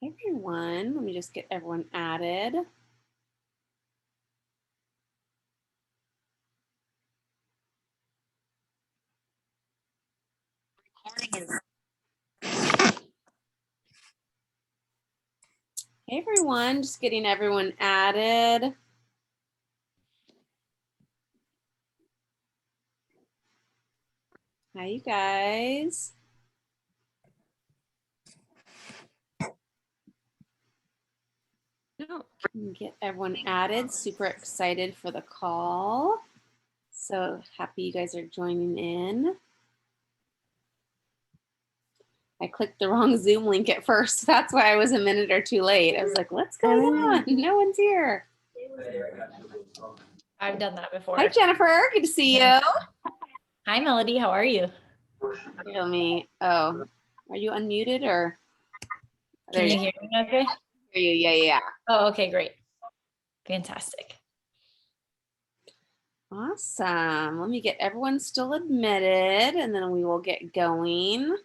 Hey everyone, let me just get everyone added. Hey everyone, just getting everyone added. Hi you guys. Get everyone added. Super excited for the call. So happy you guys are joining in. I clicked the wrong Zoom link at first. That's why I was a minute or two late. I was like, what's going on? No one's here. I've done that before. Hi, Jennifer. Good to see you. Hi, Melody. How are you? Hear me. Oh, are you unmuted or? Can you hear me okay? Hear you. Yeah. Oh, okay, great. Fantastic. Awesome. Let me get everyone still admitted and then we will get going.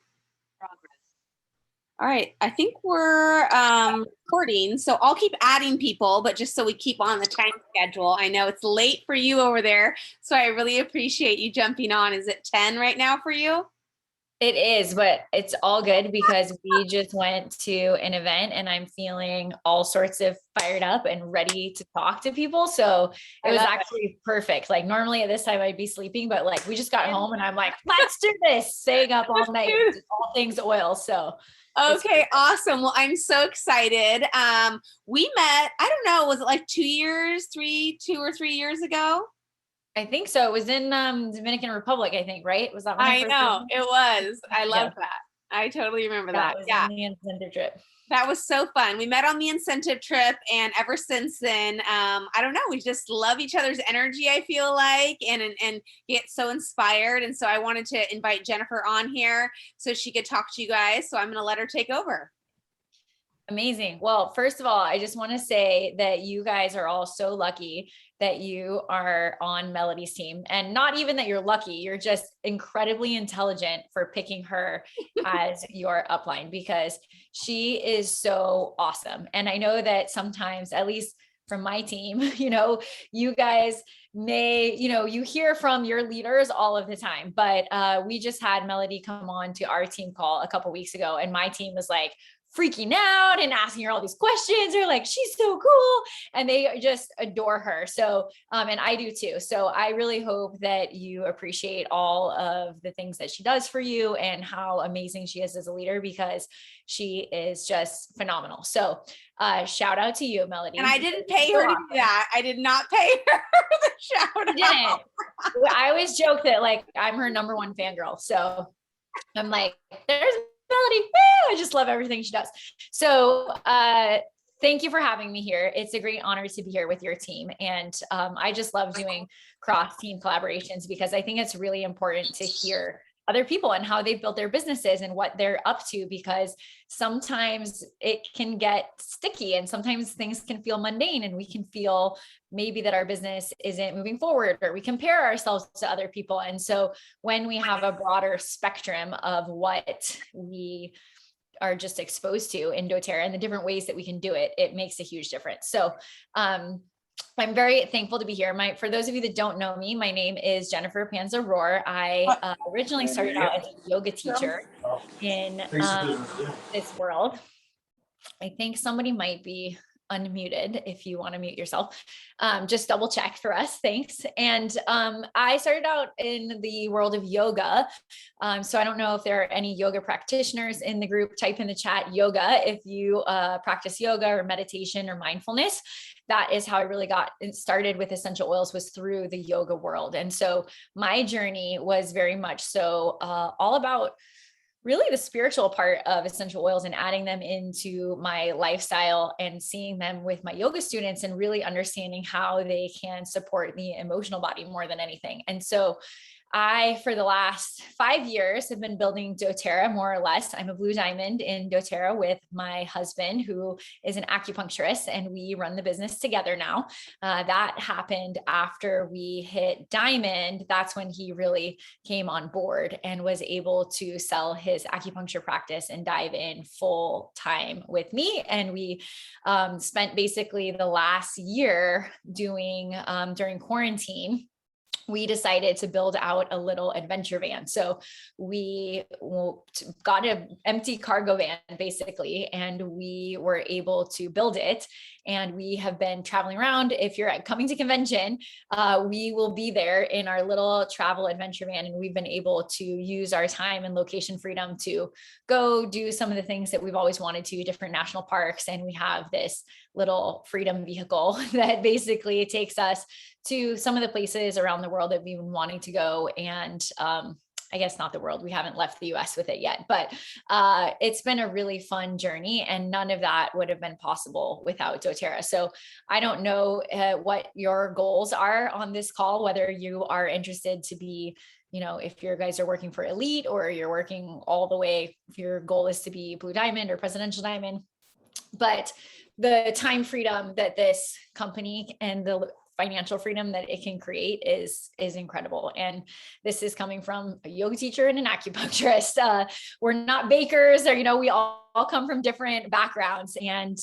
All right, I think we're recording, so I'll keep adding people, but just so we keep on the time schedule. I know it's late for you over there, so I really appreciate you jumping on. Is it 10 right now for you? It is, but it's all good because we just went to an event and I'm feeling all sorts of fired up and ready to talk to people. So it was actually perfect. Like normally at this time I'd be sleeping, but like we just got home and I'm like, let's do this, staying up all night, all things oil. So okay, awesome. Well, I'm so excited. We met, I don't know, was it like 2 or 3 years ago? I think so. It was in Dominican Republic, I think, right? Was that when I know, it was. I love that. I totally remember that. Was on the incentive trip. That was so fun. We met on the incentive trip, and ever since then, I don't know, we just love each other's energy, I feel like, and get so inspired. And so I wanted to invite Jennifer on here so she could talk to you guys. So I'm going to let her take over. Amazing. Well, first of all, I just want to say that you guys are all so lucky that you are on Melody's team, and not even that you're lucky, you're just incredibly intelligent for picking her as your upline because she is so awesome. And I know that sometimes, at least from my team, you guys may, you hear from your leaders all of the time, but we just had Melody come on to our team call a couple weeks ago, and my team was like, freaking out and asking her all these questions. They're like, she's so cool. And they just adore her. So, and I do too. So I really hope that you appreciate all of the things that she does for you and how amazing she is as a leader, because she is just phenomenal. So shout out to you, Melody. And I didn't pay her to do that. I did not pay her the shout out. I always joke that like I'm her number one fangirl. So I'm like, there's Melody. I just love everything she does. So thank you for having me here. It's a great honor to be here with your team. And I just love doing cross team collaborations because I think it's really important to hear other people and how they've built their businesses and what they're up to, because sometimes it can get sticky and sometimes things can feel mundane and we can feel maybe that our business isn't moving forward, or we compare ourselves to other people. And so when we have a broader spectrum of what we are just exposed to in doTERRA and the different ways that we can do it, it makes a huge difference. So I'm very thankful to be here. For those of you that don't know me, my name is Jennifer Panza-Rohr. I originally started out as a yoga teacher in this world. I think somebody might be unmuted. If you want to mute yourself, just double check for us. Thanks. And I started out in the world of yoga. So I don't know if there are any yoga practitioners in the group. Type in the chat yoga if you practice yoga or meditation or mindfulness. That is how I really got started with essential oils, was through the yoga world. And so my journey was very much so all about really the spiritual part of essential oils and adding them into my lifestyle and seeing them with my yoga students and really understanding how they can support the emotional body more than anything. And so I, for the last 5 years, have been building doTERRA more or less. I'm a blue diamond in doTERRA with my husband, who is an acupuncturist, and we run the business together now. That happened after we hit diamond. That's when he really came on board and was able to sell his acupuncture practice and dive in full time with me. And we spent basically the last year doing during quarantine, we decided to build out a little adventure van. So we got an empty cargo van basically, and we were able to build it. And we have been traveling around. If you're coming to convention, we will be there in our little travel adventure van. And we've been able to use our time and location freedom to go do some of the things that we've always wanted to, different national parks. And we have this little freedom vehicle that basically takes us to some of the places around the world that we've been wanting to go. And I guess not the world, we haven't left the US with it yet, but it's been a really fun journey, and none of that would have been possible without doTERRA. So I don't know what your goals are on this call, whether you are interested to be, if your guys are working for Elite, or you're working all the way, if your goal is to be Blue Diamond or Presidential Diamond. But the time freedom that this company and the financial freedom that it can create is incredible. And this is coming from a yoga teacher and an acupuncturist. We're not bakers, or, we all come from different backgrounds, and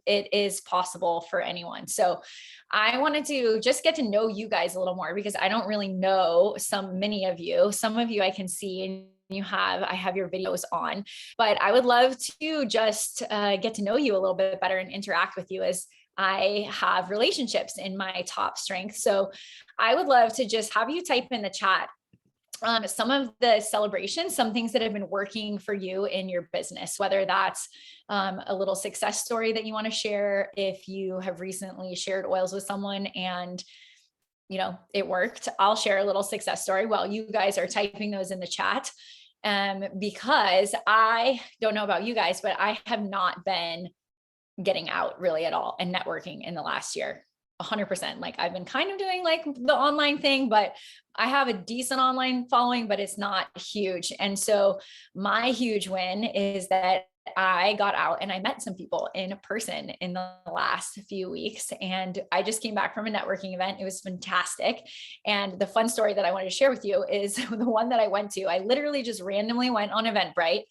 it is possible for anyone. So I wanted to just get to know you guys a little more, because I don't really know many of you. Some of you I can see, and I have your videos on, but I would love to just get to know you a little bit better and interact with you, as I have relationships in my top strength. So I would love to just have you type in the chat some of the celebrations, some things that have been working for you in your business, whether that's a little success story that you want to share. If you have recently shared oils with someone and it worked, I'll share a little success story while you guys are typing those in the chat. Because I don't know about you guys, but I have not been getting out really at all and networking in the last year, 100%. Like, I've been kind of doing like the online thing, but I have a decent online following, but it's not huge. And so my huge win is that I got out and I met some people in person in the last few weeks. And I just came back from a networking event. It was fantastic. And the fun story that I wanted to share with you is the one that I went to. I literally just randomly went on Eventbrite.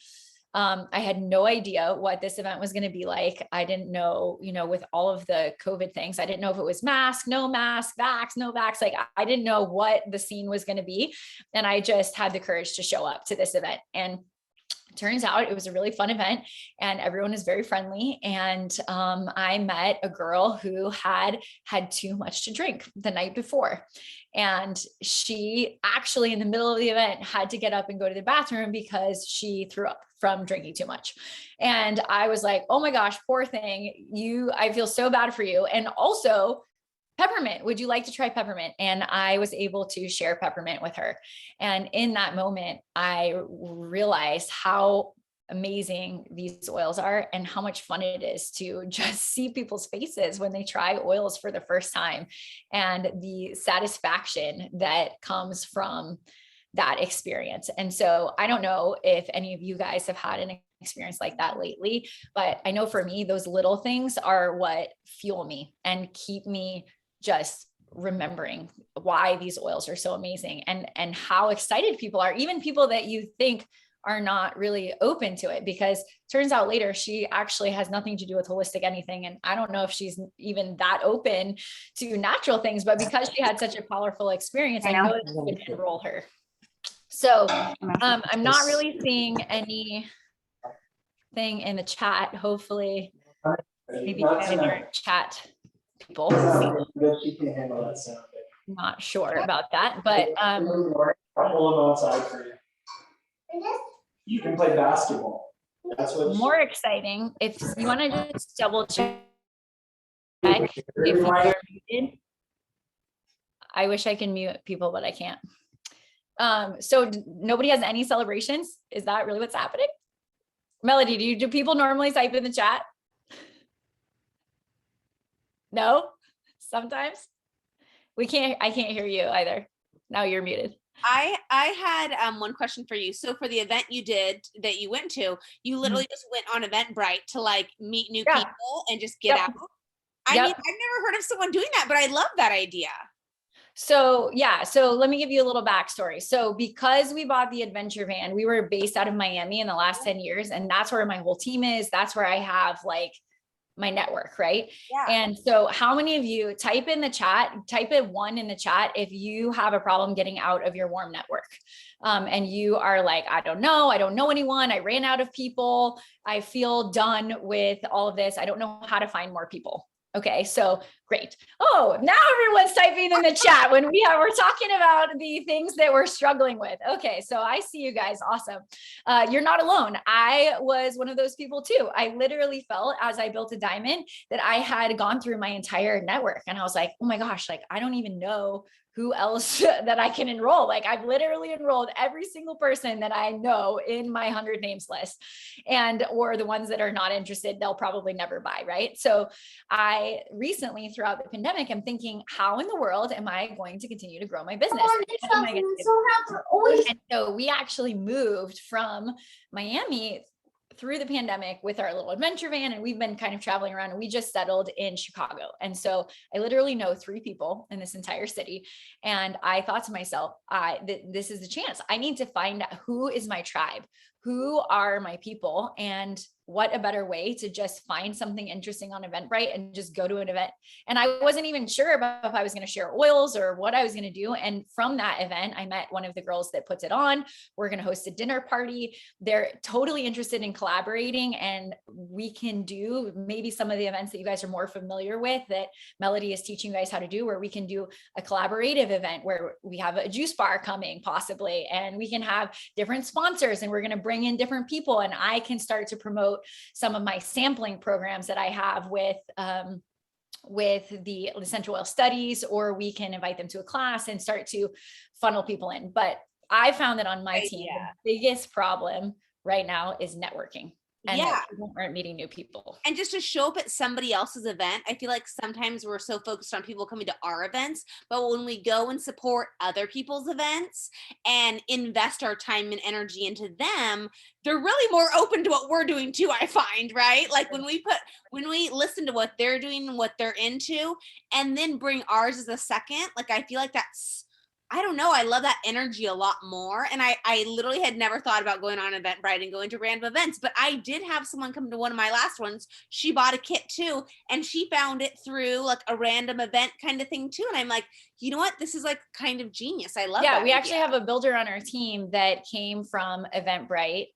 I had no idea what this event was going to be like. I didn't know, with all of the COVID things, I didn't know if it was mask, no mask, vax, no vax. Like, I didn't know what the scene was going to be. And I just had the courage to show up to this event. And turns out it was a really fun event, and everyone is very friendly. And I met a girl who had too much to drink the night before. And she actually, in the middle of the event, had to get up and go to the bathroom because she threw up from drinking too much. And I was like, oh my gosh, poor thing. I feel so bad for you. And also, peppermint, would you like to try peppermint? And I was able to share peppermint with her. And in that moment, I realized how amazing these oils are and how much fun it is to just see people's faces when they try oils for the first time, and the satisfaction that comes from that experience. And so I don't know if any of you guys have had an experience like that lately, but I know for me, those little things are what fuel me and keep me just remembering why these oils are so amazing, and how excited people are, even people that you think are not really open to it, because turns out later she actually has nothing to do with holistic anything. And I don't know if she's even that open to natural things, but because she had such a powerful experience, I know it's going to enroll her. So I'm not really seeing anything in the chat. Hopefully maybe chat people. I'm not sure about that, but you can play basketball. That's what more exciting. If you want to just double check if you are muted. I wish I can mute people, but I can't. So nobody has any celebrations? Is that really what's happening? Melody, do people normally type in the chat? No, sometimes I can't hear you either. Now you're muted. I had one question for you. So for the event you did that you went to, you Mhm. literally just went on Eventbrite to like meet new Yeah. people and just get out. Yep. I mean, Yep. I've never heard of someone doing that, but I love that idea. So yeah, so let me give you a little backstory. So because we bought the adventure van, we were based out of Miami in the last 10 years, and that's where my whole team is. That's where I have like my network, right? Yeah. And so how many of you type in the chat, type it one in the chat if you have a problem getting out of your warm network. And you are like, I don't know anyone. I ran out of people. I feel done with all of this. I don't know how to find more people. Okay, so great. Oh, now everyone's typing in the chat when we're talking about the things that we're struggling with. Okay, so I see you guys. Awesome. You're not alone. I was one of those people too. I literally felt as I built a diamond that I had gone through my entire network, and I was like, oh my gosh, like I don't even know who else that I can enroll. Like I've literally enrolled every single person that I know in my 100 names list, and or the ones that are not interested, they'll probably never buy, right? So I recently throughout the pandemic, I'm thinking, how in the world am I going to continue to grow my business? And so we actually moved from Miami through the pandemic with our little adventure van, and we've been kind of traveling around, and we just settled in Chicago. And so I literally know 3 people in this entire city. And I thought to myself, this is the chance. I need to find out who is my tribe, who are my people, and what a better way to just find something interesting on Eventbrite and just go to an event. And I wasn't even sure about if I was going to share oils or what I was going to do. And from that event, I met one of the girls that puts it on. We're going to host a dinner party. They're totally interested in collaborating, and we can do maybe some of the events that you guys are more familiar with that Melody is teaching you guys how to do, where we can do a collaborative event where we have a juice bar coming possibly, and we can have different sponsors, and we're going to bring in different people, and I can start to promote some of my sampling programs that I have with the essential oil studies, or we can invite them to a class and start to funnel people in. But I found that on my team, the biggest problem right now is networking, and that people aren't meeting new people. And just to show up at somebody else's event, I feel like sometimes we're so focused on people coming to our events, but when we go and support other people's events and invest our time and energy into them, they're really more open to what we're doing too, I find, right? Like when we listen to what they're doing and what they're into, and then bring ours as a second, like I feel like that's, I don't know. I love that energy a lot more. And I literally had never thought about going on Eventbrite and going to random events, but I did have someone come to one of my last ones. She bought a kit too, and she found it through like a random event kind of thing too. And I'm like, you know what? This is like kind of genius. I love that. Yeah, we actually have a builder on our team that came from Eventbrite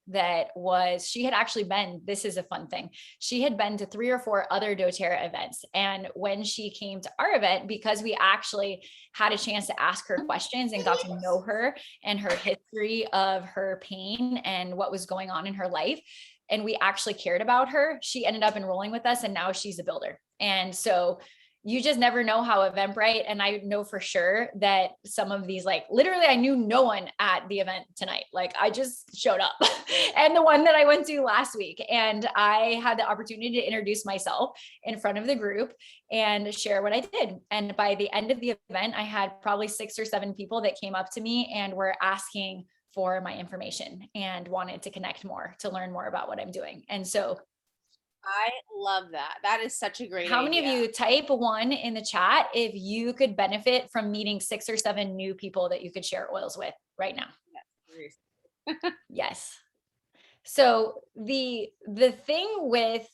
she had actually been, this is a fun thing. She had been to 3 or 4 other doTERRA events. And when she came to our event, because we actually had a chance to ask her questions and got to know her and her history of her pain and what was going on in her life, and we actually cared about her, she ended up enrolling with us, and now she's a builder. And so you just never know how Eventbrite, and I know for sure that some of these, like literally I knew no one at the event tonight. Like I just showed up and the one that I went to last week, and I had the opportunity to introduce myself in front of the group and share what I did. And by the end of the event, I had probably 6 or 7 people that came up to me and were asking for my information and wanted to connect more, to learn more about what I'm doing. And so I love that. That is such a great idea. How many of you, type 1 in the chat if you could benefit from meeting 6 or 7 new people that you could share oils with right now? Yes. So the thing with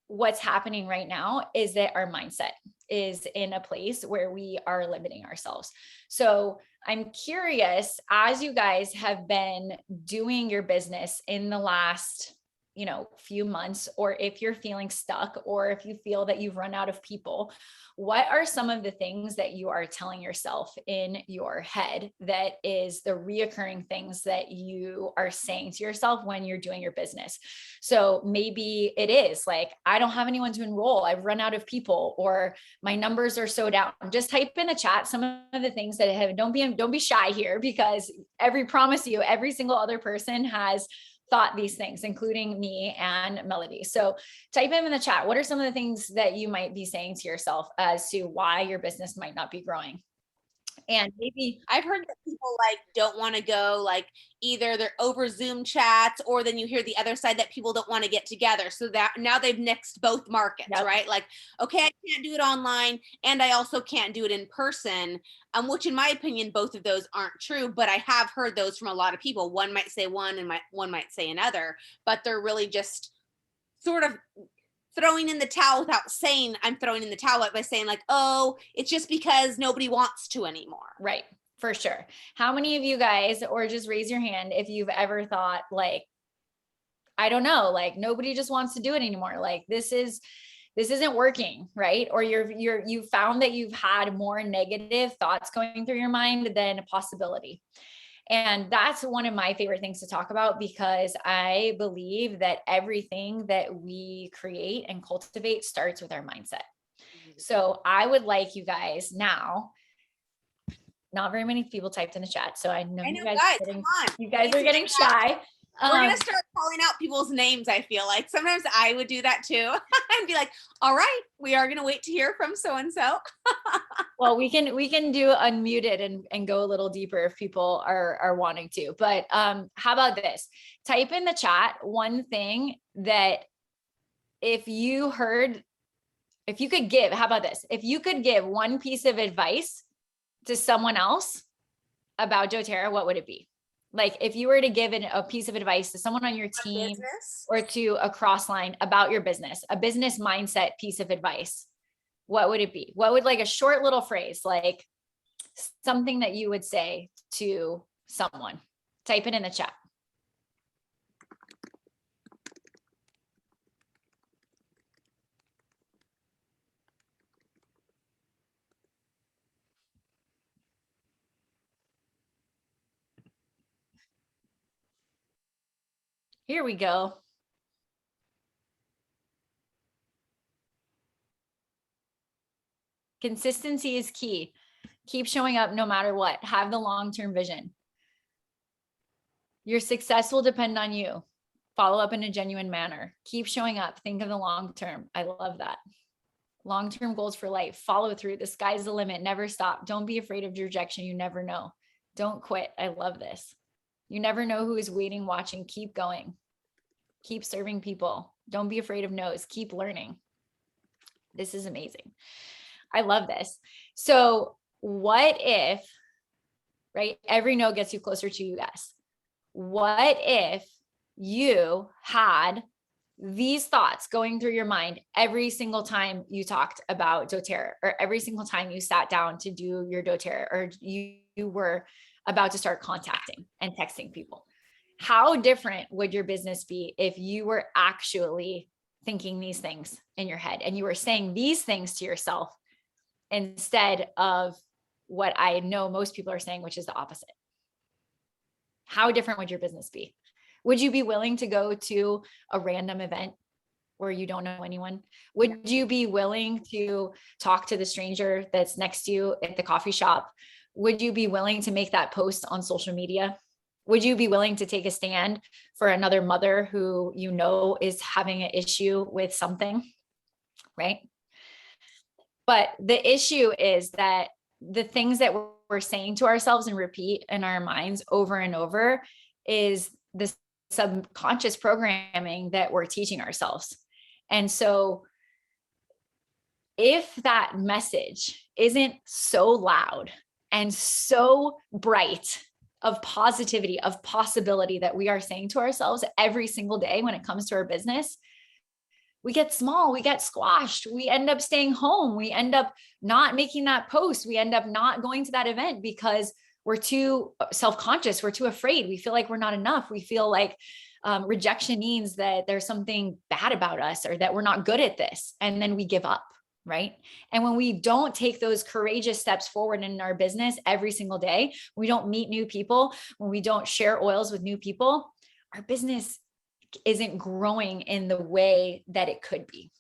what's happening right now is that our mindset is in a place where we are limiting ourselves. So I'm curious, as you guys have been doing your business in the last few months, or if you're feeling stuck, or if you feel that you've run out of people, what are some of the things that you are telling yourself in your head that is the reoccurring things that you are saying to yourself when you're doing your business? So maybe it is like, I don't have anyone to enroll, I've run out of people, or my numbers are so down. Just type in the chat some of the things that have, don't be shy here, because promise you, every single other person has thought these things, including me and Melody. So type in the chat, what are some of the things that you might be saying to yourself as to why your business might not be growing? And maybe I've heard that people like don't want to go, like either they're over Zoom chats, or then you hear the other side that people don't want to get together. So that now they've nixed both markets, Yep. right? Like, okay, I can't do it online and I also can't do it in person. Which in my opinion, both of those aren't true, but I have heard those from a lot of people. One might say one and one might say another, but they're really just sort of throwing in the towel without saying I'm throwing in the towel, by saying like, oh, it's just because nobody wants to anymore. Right. For sure. How many of you guys, or just raise your hand if you've ever thought like, I don't know, like nobody just wants to do it anymore. Like this isn't working, right? Or you found that you've had more negative thoughts going through your mind than a possibility. And that's one of my favorite things to talk about, because I believe that everything that we create and cultivate starts with our mindset. So I would like you guys now, not very many people typed in the chat, so I know, you guys come on. You guys are getting shy. We're going to start calling out people's names. I feel like sometimes I would do that too and be like, all right, we are going to wait to hear from so-and-so. Well, we can do unmuted and go a little deeper if people are wanting to, but how about this? Type in the chat one thing that if you could give, how about this? If you could give one piece of advice to someone else about doTERRA, what would it be? Like if you were to give a piece of advice to someone on your team or to a crossline about your business, a business mindset piece of advice, what would it be? What would, like a short little phrase, like something that you would say to someone? Type it in the chat. Here we go. Consistency is key. Keep showing up no matter what. Have the long-term vision. Your success will depend on you. Follow up in a genuine manner. Keep showing up. Think of the long term. I love that. Long-term goals for life. Follow through. The sky's the limit. Never stop. Don't be afraid of rejection. You never know. Don't quit. I love this. You never know who is waiting, watching. Keep going. Keep serving people. Don't be afraid of no's. Keep learning. This is amazing. I love this. So what if, right? Every no gets you closer to you guys. What if you had these thoughts going through your mind every single time you talked about doTERRA, or every single time you sat down to do your doTERRA, or you were about to start contacting and texting people? How different would your business be if you were actually thinking these things in your head and you were saying these things to yourself instead of what I know most people are saying, which is the opposite? How different would your business be? Would you be willing to go to a random event where you don't know anyone? Would you be willing to talk to the stranger that's next to you at the coffee shop? Would you be willing to make that post on social media? Would you be willing to take a stand for another mother who you know is having an issue with something, right? But the issue is that the things that we're saying to ourselves and repeat in our minds over and over is the subconscious programming that we're teaching ourselves. And so if that message isn't so loud and so bright of positivity, of possibility that we are saying to ourselves every single day when it comes to our business, we get small, we get squashed, we end up staying home, we end up not making that post, we end up not going to that event because we're too self-conscious, we're too afraid, we feel like we're not enough, we feel like rejection means that there's something bad about us or that we're not good at this, and then we give up, right? And when we don't take those courageous steps forward in our business every single day, we don't meet new people, when we don't share oils with new people, our business isn't growing in the way that it could be.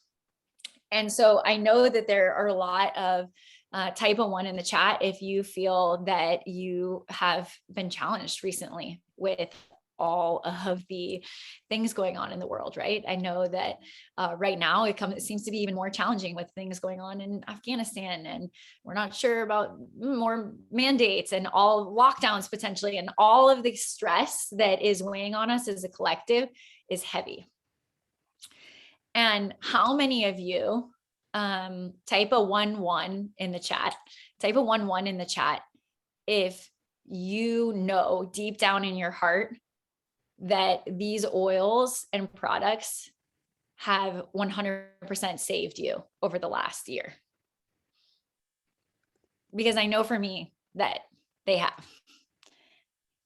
And so I know that there are a lot of type of 1 in the chat if you feel that you have been challenged recently with all of the things going on in the world, right? I know that right now it seems to be even more challenging with things going on in Afghanistan, and we're not sure about more mandates and all lockdowns potentially, and all of the stress that is weighing on us as a collective is heavy. And how many of you type a 1-1 in the chat, if you know deep down in your heart that these oils and products have 100% saved you over the last year. Because I know for me that they have.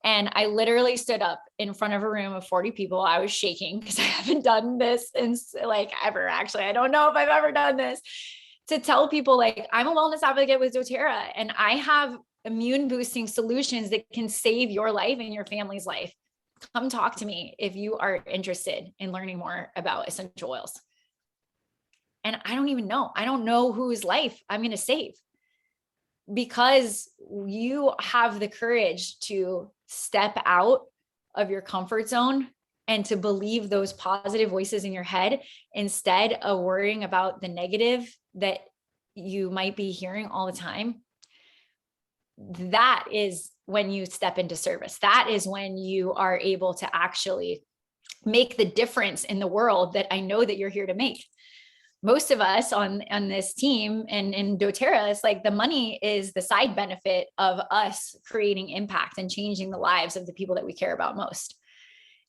And I literally stood up in front of a room of 40 people. I was shaking because I haven't done this in like ever, actually. I don't know if I've ever done this, to tell people like, I'm a wellness advocate with doTERRA, and I have immune boosting solutions that can save your life and your family's life. Come talk to me if you are interested in learning more about essential oils. And I don't know whose life I'm going to save, because you have the courage to step out of your comfort zone and to believe those positive voices in your head instead of worrying about the negative that you might be hearing all the time. That is when you step into service. That is when you are able to actually make the difference in the world that I know that you're here to make. Most of us on this team and in doTERRA, it's like the money is the side benefit of us creating impact and changing the lives of the people that we care about most.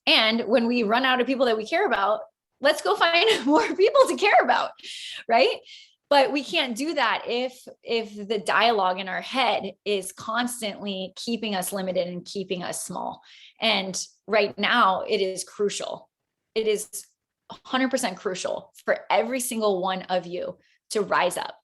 And when we run out of people that we care about, let's go find more people to care about, right? But we can't do that if the dialogue in our head is constantly keeping us limited and keeping us small. And right now it is crucial. It is 100% crucial for every single one of you to rise up,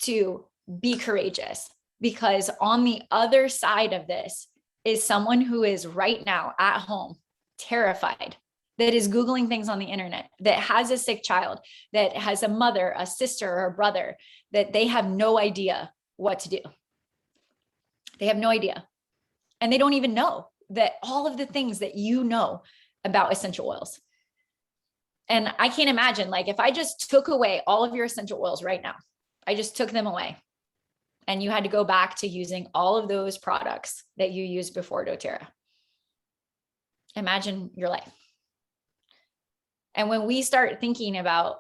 to be courageous, because on the other side of this is someone who is right now at home, terrified, that is Googling things on the internet, that has a sick child, that has a mother, a sister, or a brother, that they have no idea what to do. They have no idea. And they don't even know that all of the things that you know about essential oils. And I can't imagine, like, if I just took away all of your essential oils right now, I just took them away, and you had to go back to using all of those products that you used before doTERRA. Imagine your life. And when we start thinking about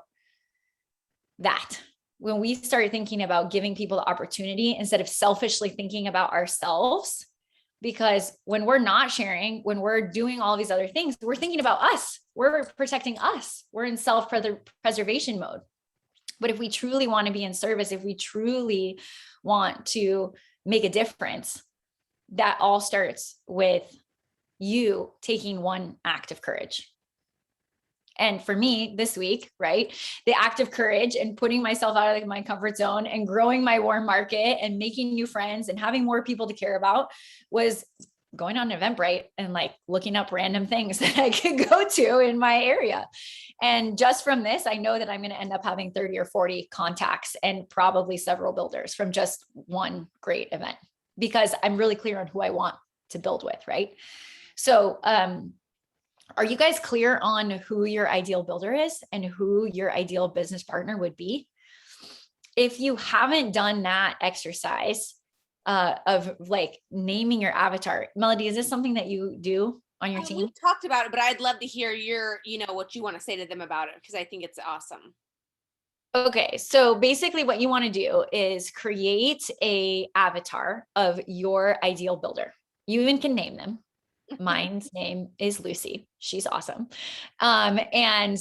that, when we start thinking about giving people the opportunity instead of selfishly thinking about ourselves, because when we're not sharing, when we're doing all these other things, we're thinking about us. We're protecting us. We're in self-preservation mode. But if we truly want to be in service, if we truly want to make a difference, that all starts with you taking one act of courage. And for me this week, right, the act of courage and putting myself out of my comfort zone and growing my warm market and making new friends and having more people to care about was going on Eventbrite and like looking up random things that I could go to in my area. And just from this, I know that I'm going to end up having 30 or 40 contacts and probably several builders from just one great event, because I'm really clear on who I want to build with, right? So, are you guys clear on who your ideal builder is and who your ideal business partner would be? If you haven't done that exercise of like naming your avatar, Melody, is this something that you do on your team? We talked about it, but I'd love to hear what you want to say to them about it, because I think it's awesome. Okay, so basically what you want to do is create a avatar of your ideal builder. You even can name them. Mine's name is Lucy. She's awesome. And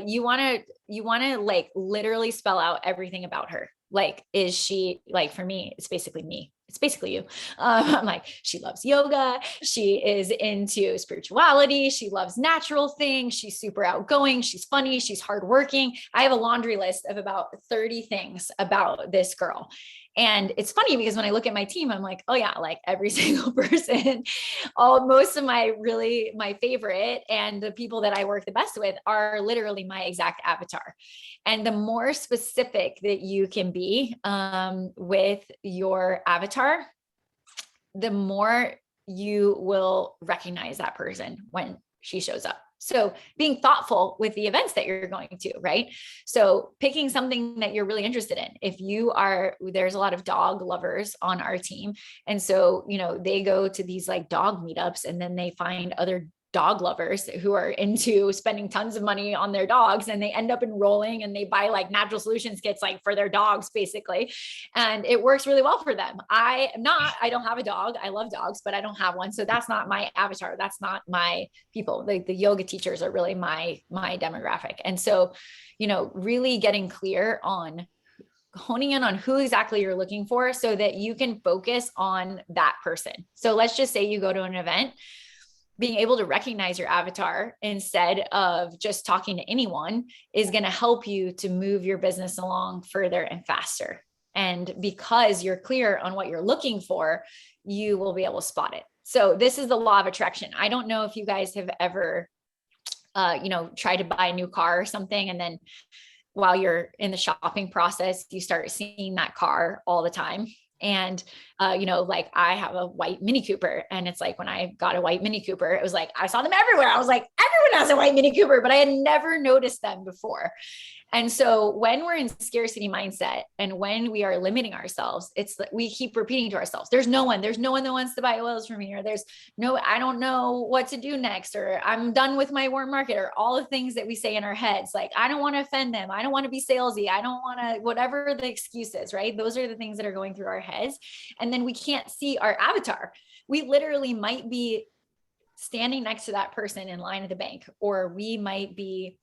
you want to like literally spell out everything about her. Like, is she, like, for me, it's basically me. It's basically you. I'm like, she loves yoga. She is into spirituality. She loves natural things. She's super outgoing. She's funny. She's hardworking. I have a laundry list of about 30 things about this girl. And it's funny because when I look at my team, I'm like, oh yeah, like every single person, most of my favorite and the people that I work the best with are literally my exact avatar. And the more specific that you can be with your avatar, the more you will recognize that person when she shows up. So being thoughtful with the events that you're going to, right? So picking something that you're really interested in. If you are, there's a lot of dog lovers on our team. And so, you know, they go to these like dog meetups, and then they find other dog lovers who are into spending tons of money on their dogs, and they end up enrolling, and they buy like natural solutions kits like for their dogs basically. And it works really well for them. I don't have a dog. I love dogs, but I don't have one. So that's not my avatar. That's not my people. The yoga teachers are really my demographic. And so, you know, really getting clear on honing in on who exactly you're looking for so that you can focus on that person. So let's just say you go to an event. Being able to recognize your avatar instead of just talking to anyone is going to help you to move your business along further and faster. And because you're clear on what you're looking for, you will be able to spot it. So this is the law of attraction. I don't know if you guys have ever, tried to buy a new car or something, and then while you're in the shopping process, you start seeing that car all the time. And, like I have a white Mini Cooper, and it's like, when I got a white Mini Cooper, it was like, I saw them everywhere. I was like, everyone has a white Mini Cooper, but I had never noticed them before. And so when we're in scarcity mindset and when we are limiting ourselves, it's that we keep repeating to ourselves, there's no one that wants to buy oils from me, or I don't know what to do next, or I'm done with my warm market, or all the things that we say in our heads. Like, I don't want to offend them. I don't want to be salesy. I don't want to, whatever the excuse is, right? Those are the things that are going through our heads. And then we can't see our avatar. We literally might be standing next to that person in line at the bank, or we might be,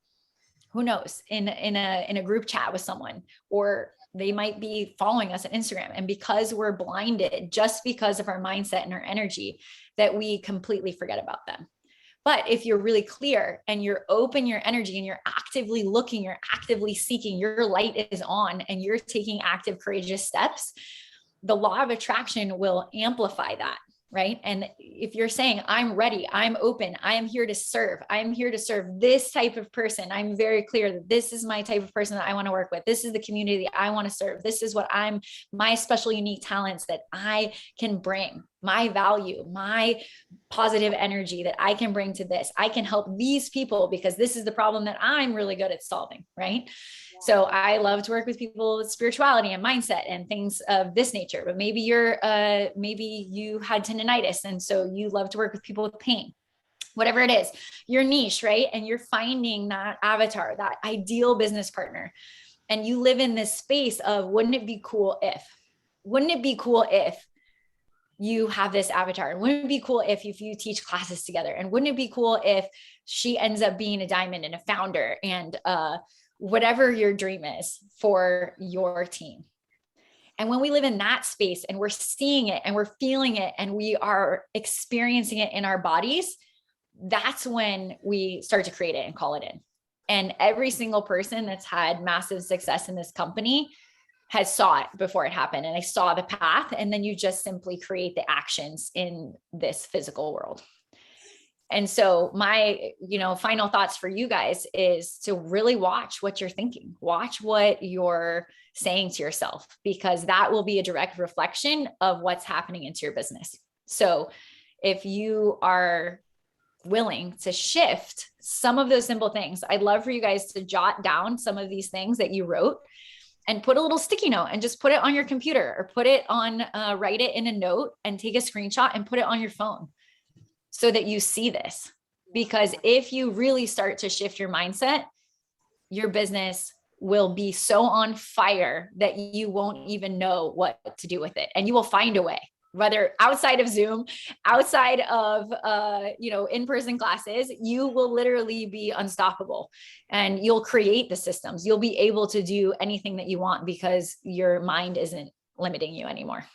who knows, in a group chat with someone, or they might be following us on Instagram. And because we're blinded, just because of our mindset and our energy, that we completely forget about them. But if you're really clear and you're open your energy and you're actively looking, you're actively seeking, your light is on, and you're taking active, courageous steps, the law of attraction will amplify that. Right. And if you're saying, I'm ready, I'm open, I am here to serve, I'm here to serve this type of person, I'm very clear that this is my type of person that I want to work with. This is the community I want to serve. This is what my special, unique talents that I can bring, my value, my positive energy that I can bring to this. I can help these people because this is the problem that I'm really good at solving. Right. So I love to work with people with spirituality and mindset and things of this nature, but maybe maybe you had tendonitis, and so you love to work with people with pain, whatever it is, your niche, right? And you're finding that avatar, that ideal business partner. And you live in this space of, wouldn't it be cool if you have this avatar? And wouldn't it be cool if you teach classes together? And wouldn't it be cool if she ends up being a diamond and a founder and, whatever your dream is for your team? And when we live in that space and we're seeing it and we're feeling it and we are experiencing it in our bodies, that's when we start to create it and call it in. And every single person that's had massive success in this company has saw it before it happened. And I saw the path. And then you just simply create the actions in this physical world. And so my, final thoughts for you guys is to really watch what you're thinking, watch what you're saying to yourself, because that will be a direct reflection of what's happening into your business. So if you are willing to shift some of those simple things, I'd love for you guys to jot down some of these things that you wrote and put a little sticky note and just put it on your computer, or put it on, write it in a note and take a screenshot and put it on your phone, so that you see this. Because if you really start to shift your mindset, your business will be so on fire that you won't even know what to do with it. And you will find a way, whether outside of Zoom, outside of, in-person classes, you will literally be unstoppable, and you'll create the systems. You'll be able to do anything that you want because your mind isn't limiting you anymore.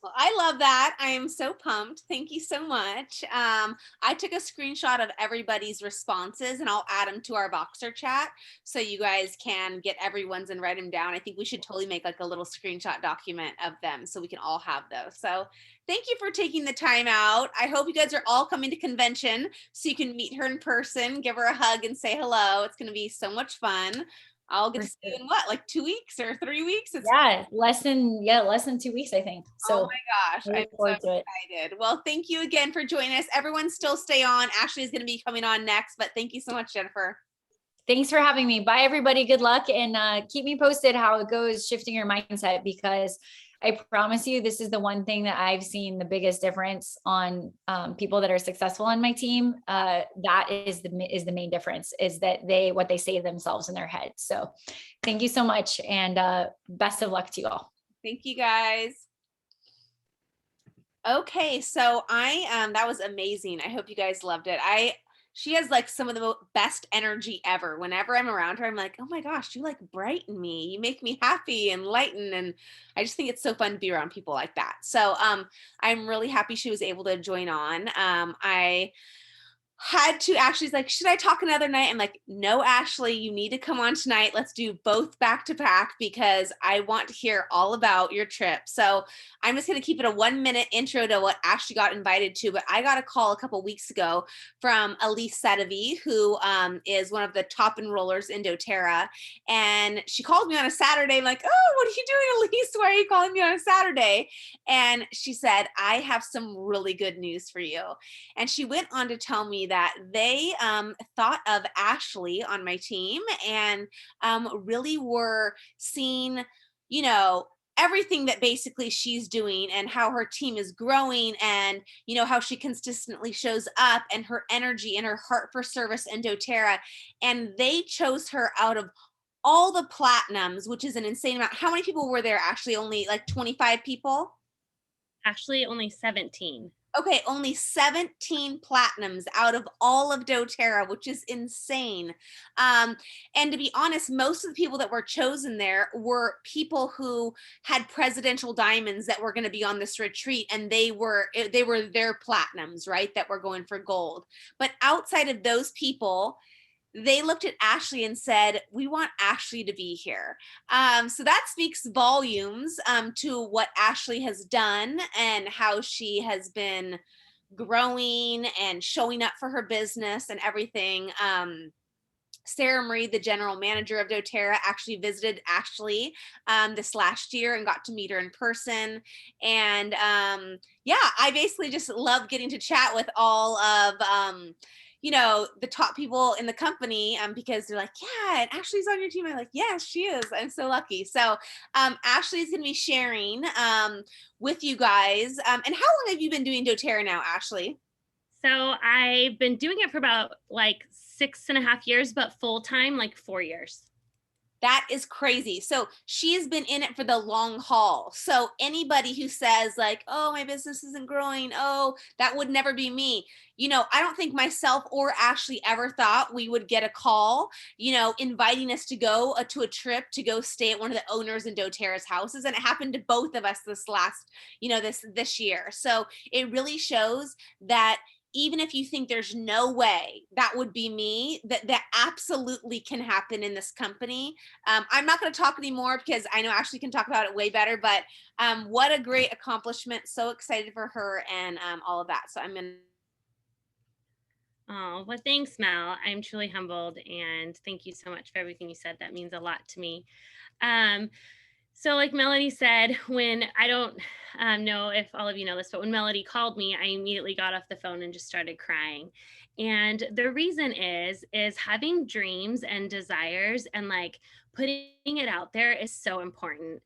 Well, I love that. I am so pumped. Thank you so much. I took a screenshot of everybody's responses, and I'll add them to our Voxer chat so you guys can get everyone's and write them down. I think we should totally make like a little screenshot document of them so we can all have those. So thank you for taking the time out. I hope you guys are all coming to convention so you can meet her in person, give her a hug and say hello. It's going to be so much fun. I'll get For to see you sure. in what, like 2 weeks or 3 weeks? It's Yeah, less than 2 weeks, I think. Oh So my gosh, I I'm look so forward to it. excited. Well, thank you again for joining us. Everyone still stay on. Ashley is going to be coming on next, but thank you so much, Jennifer. Thanks for having me. Bye, everybody. Good luck, and keep me posted how it goes shifting your mindset, because I promise you, this is the one thing that I've seen the biggest difference on people that are successful on my team. That is the main difference, is that what they say to themselves in their head. So thank you so much, and best of luck to you all. Thank you guys. Okay, so that was amazing. I hope you guys loved it. She has like some of the best energy ever. Whenever I'm around her, I'm like, oh my gosh, you like brighten me. You make me happy and lighten. And I just think it's so fun to be around people like that. So I'm really happy she was able to join on. I had to Ashley's like, should I talk another night? I'm like, no, Ashley, you need to come on tonight. Let's do both back to back, because I want to hear all about your trip. So I'm just going to keep it a 1-minute intro to what Ashley got invited to. But I got a call a couple weeks ago from Elise Sadavi, who is one of the top enrollers in doTERRA. And she called me on a Saturday, like, oh, what are you doing, Elise? Why are you calling me on a Saturday? And she said, I have some really good news for you. And she went on to tell me that they thought of Ashley on my team, and really were seeing, everything that basically she's doing, and how her team is growing, and how she consistently shows up, and her energy and her heart for service in doTERRA. And they chose her out of all the platinums, which is an insane amount. How many people were there? Actually, only like 25 people. Actually, only 17. Okay, only 17 platinums out of all of doTERRA, which is insane. And to be honest, most of the people that were chosen there were people who had presidential diamonds that were going to be on this retreat, and they were their platinums, right? That were going for gold. But outside of those people, they looked at Ashley and said, we want Ashley to be here. So that speaks volumes to what Ashley has done, and how she has been growing and showing up for her business and everything. Sarah Marie, the general manager of doTERRA, actually visited Ashley this last year and got to meet her in person. And yeah, I basically just love getting to chat with all of the top people in the company, because they're like, yeah, and Ashley's on your team. I'm like, yes, she is. I'm so lucky. So Ashley's going to be sharing with you guys. And how long have you been doing doTERRA now, Ashley? So I've been doing it for about like 6.5 years, but full-time, like 4 years. That is crazy. So she has been in it for the long haul. So anybody who says like, oh, my business isn't growing, oh, that would never be me. I don't think myself or Ashley ever thought we would get a call, inviting us to go to a trip to go stay at one of the owners in doTERRA's houses. And it happened to both of us this last, this year. So it really shows that even if you think there's no way that would be me, that absolutely can happen in this company. I'm not going to talk anymore, because I know Ashley can talk about it way better, but what a great accomplishment. So excited for her and all of that. So I'm going to. Oh, well, thanks, Mel. I'm truly humbled, and thank you so much for everything you said. That means a lot to me. So like Melody said, when I don't know if all of you know this, but when Melody called me, I immediately got off the phone and just started crying. And the reason is having dreams and desires and like putting it out there is so important.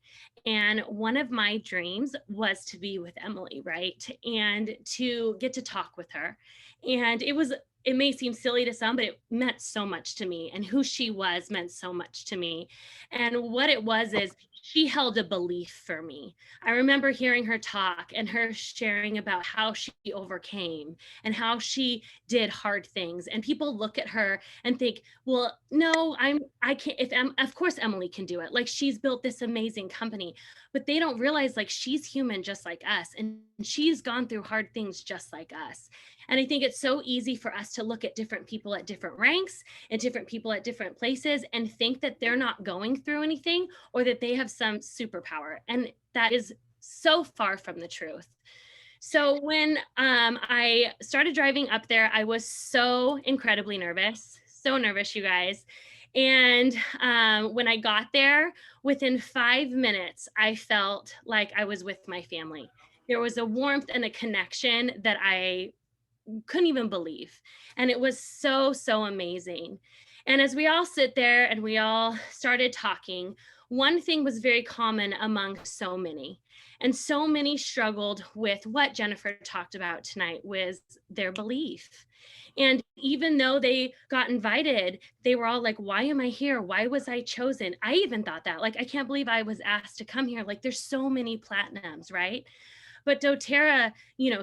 And one of my dreams was to be with Emily, right? And to get to talk with her. And it may seem silly to some, but it meant so much to me, and who she was meant so much to me. And what it was is she held a belief for me. I remember hearing her talk and her sharing about how she overcame and how she did hard things. And people look at her and think, well, no, I can't, of course Emily can do it. Like, she's built this amazing company, but they don't realize like she's human just like us, and she's gone through hard things just like us. And I think it's so easy for us to look at different people at different ranks and different people at different places and think that they're not going through anything, or that they have some superpower. And that is so far from the truth. So when I started driving up there, I was so incredibly nervous, you guys. And when I got there, within 5 minutes, I felt like I was with my family. There was a warmth and a connection that I couldn't even believe. And it was so, so amazing. And as we all sit there and we all started talking, one thing was very common among so many. And so many struggled with what Jennifer talked about tonight was their belief. And even though they got invited, they were all like, why am I here? Why was I chosen? I even thought that, like, I can't believe I was asked to come here. Like, there's so many platinums, right? But doTERRA,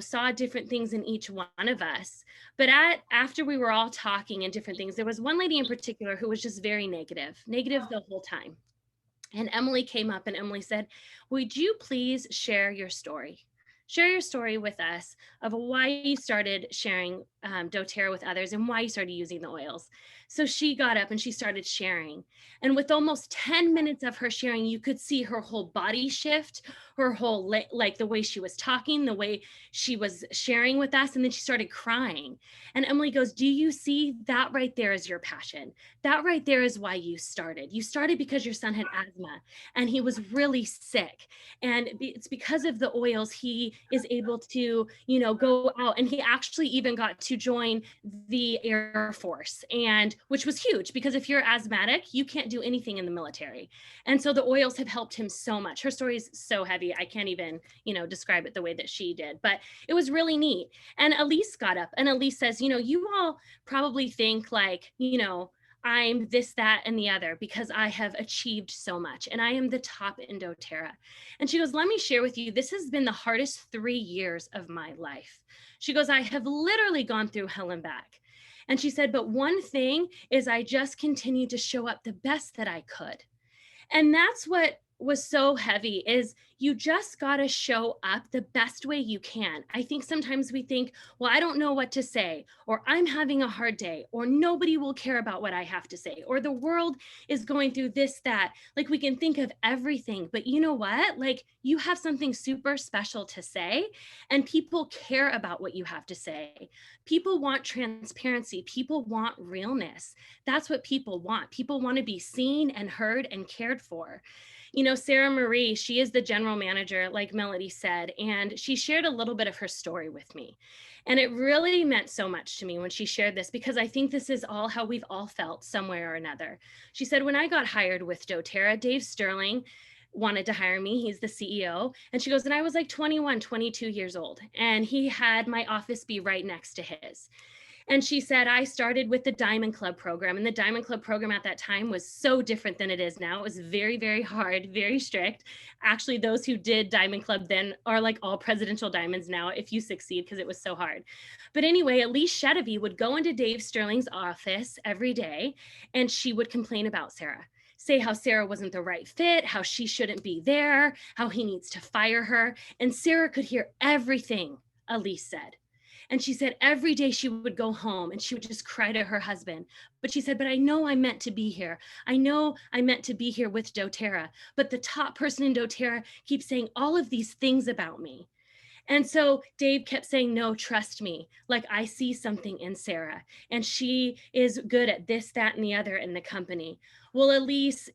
saw different things in each one of us. But after we were all talking and different things, there was one lady in particular who was just very negative the whole time. And Emily came up and Emily said, would you please share your story? Share your story with us of why you started sharing doTERRA with others and why you started using the oils. So she got up and she started sharing. And with almost 10 minutes of her sharing, you could see her whole body shift, her whole, like the way she was talking, the way she was sharing with us. And then she started crying. And Emily goes, do you see that right there is your passion? That right there is why you started. You started because your son had asthma and he was really sick. And it's because of the oils he is able to, go out, and he actually even got to join the Air Force, and which was huge because if you're asthmatic, you can't do anything in the military. And so the oils have helped him so much. Her story is so heavy. I can't even, describe it the way that she did, but it was really neat. And Elise got up and Elise says, you all probably think like, I'm this, that, and the other because I have achieved so much and I am the top in doTERRA. And she goes, let me share with you, this has been the hardest 3 years of my life. She goes, I have literally gone through hell and back. And she said, but one thing is I just continued to show up the best that I could. And that's what was so heavy is you just got to show up the best way you can. I think sometimes we think, well, I don't know what to say, or I'm having a hard day, or nobody will care about what I have to say, or the world is going through this, that. Like we can think of everything, but you know what? Like you have something super special to say, and people care about what you have to say. People want transparency. People want realness. That's what people want. People want to be seen and heard and cared for. Sarah Marie, she is the general manager, like Melody said, and she shared a little bit of her story with me. And it really meant so much to me when she shared this, because I think this is all how we've all felt some way or another. She said, when I got hired with doTERRA, Dave Sterling wanted to hire me. He's the CEO. And she goes, and I was like 21, 22 years old. And he had my office be right next to his. And she said, I started with the Diamond Club program. And the Diamond Club program at that time was so different than it is now. It was very, very hard, very strict. Actually, those who did Diamond Club then are like all presidential diamonds now if you succeed, because it was so hard. But anyway, Elise Shedevy would go into Dave Sterling's office every day and she would complain about Sarah. Say how Sarah wasn't the right fit, how she shouldn't be there, how he needs to fire her. And Sarah could hear everything Elise said. And she said every day she would go home and she would just cry to her husband. But she said, but I know I'm meant to be here. I know I'm meant to be here with doTERRA. But the top person in doTERRA keeps saying all of these things about me. And so Dave kept saying, no, trust me. Like I see something in Sarah and she is good at this, that, and the other in the company. Well, Elise,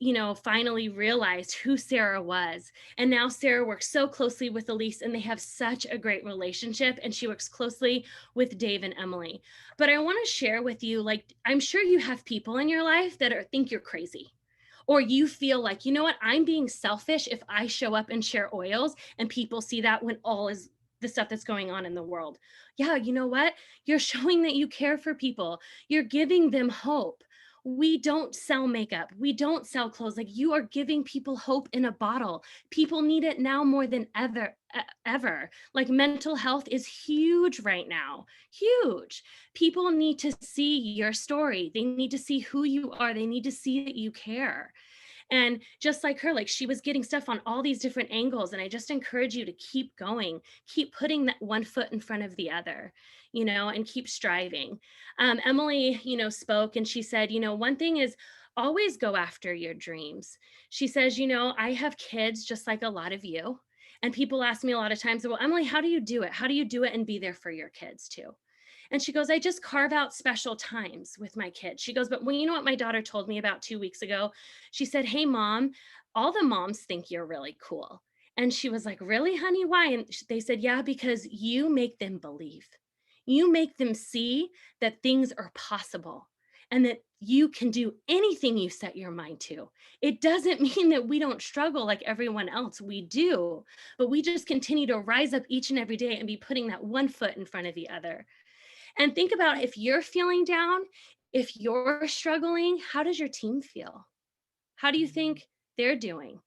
finally realized who Sarah was. And now Sarah works so closely with Elise and they have such a great relationship, and she works closely with Dave and Emily. But I want to share with you, like, I'm sure you have people in your life that think you're crazy. Or you feel like, you know what, I'm being selfish if I show up and share oils and people see that when all is the stuff that's going on in the world. Yeah, you know what? You're showing that you care for people. You're giving them hope. We don't sell makeup. We don't sell clothes. Like you are giving people hope in a bottle. People need it now more than ever. Like mental health is huge right now. Huge. People need to see your story. They need to see who you are. They need to see that you care. And just like her, like she was getting stuff on all these different angles. And I just encourage you to keep going, keep putting that one foot in front of the other, and keep striving. Emily, spoke and she said, one thing is always go after your dreams. She says, I have kids just like a lot of you. And people ask me a lot of times, well, Emily, how do you do it? How do you do it and be there for your kids too? And she goes, I just carve out special times with my kids. She goes, but well, you know what my daughter told me about 2 weeks ago? She said, hey, mom, all the moms think you're really cool. And she was like, really, honey? Why? And they said, yeah, because you make them believe. You make them see that things are possible and that you can do anything you set your mind to. It doesn't mean that we don't struggle like everyone else. We do, but we just continue to rise up each and every day and be putting that one foot in front of the other. And think about if you're feeling down, if you're struggling, how does your team feel? How do you think they're doing?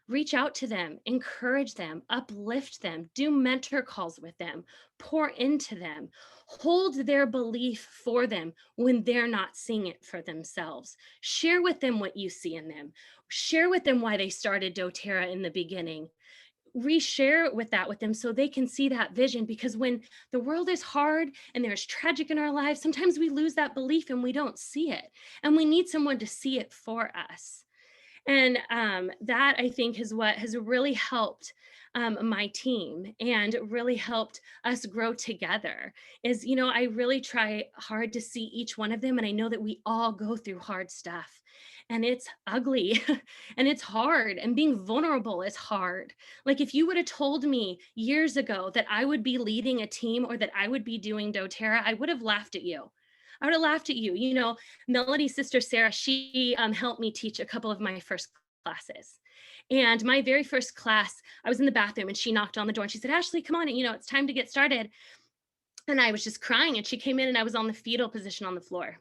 Reach out to them, encourage them, uplift them, do mentor calls with them, pour into them, hold their belief for them when they're not seeing it for themselves. Share with them what you see in them. Share with them why they started doTERRA in the beginning. Reshare with them so they can see that vision, because when the world is hard and there's tragic in our lives, sometimes we lose that belief and we don't see it, and we need someone to see it for us. And that, I think, is what has really helped my team and really helped us grow together. Is, I really try hard to see each one of them. And I know that we all go through hard stuff, and it's ugly and it's hard, and being vulnerable is hard. Like, if you would have told me years ago that I would be leading a team or that I would be doing doTERRA, I would have laughed at you. I would have laughed at you. Melody's sister, Sarah, she helped me teach a couple of my first classes. And my very first class, I was in the bathroom and she knocked on the door and she said, Ashley, come on, it's time to get started. And I was just crying, and she came in and I was on the fetal position on the floor.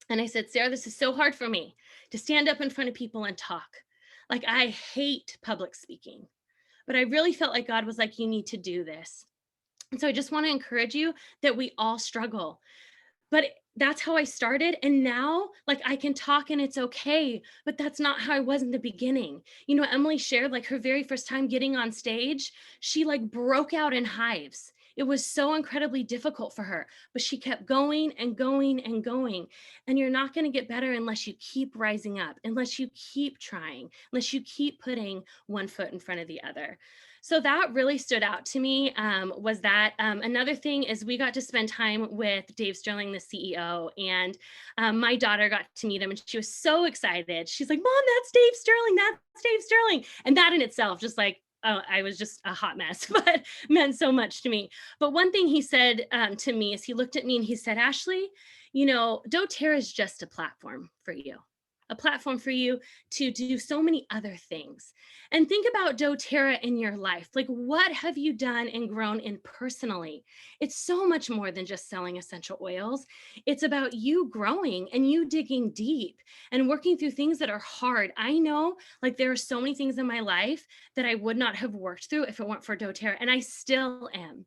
And I said, Sarah, this is so hard for me to stand up in front of people and talk. Like, I hate public speaking, but I really felt like God was like, you need to do this. And so I just want to encourage you that we all struggle. But that's how I started. And now, like, I can talk and it's okay, but that's not how I was in the beginning. Emily shared, like, her very first time getting on stage, she like broke out in hives. It was so incredibly difficult for her, but she kept going and going and going. And you're not going to get better unless you keep rising up, unless you keep trying, unless you keep putting one foot in front of the other. So that really stood out to me. Was that another thing is we got to spend time with Dave Sterling, the CEO, and my daughter got to meet him, and she was so excited. She's like, Mom, that's Dave Sterling. That's Dave Sterling. And that in itself, just like, I was just a hot mess, but meant so much to me. But one thing he said to me is he looked at me and he said, Ashley, doTERRA is just a platform for you. A platform for you to do so many other things. And think about doTERRA in your life. Like, what have you done and grown in personally? It's so much more than just selling essential oils. It's about you growing and you digging deep and working through things that are hard. I know, like, there are so many things in my life that I would not have worked through if it weren't for doTERRA, and I still am.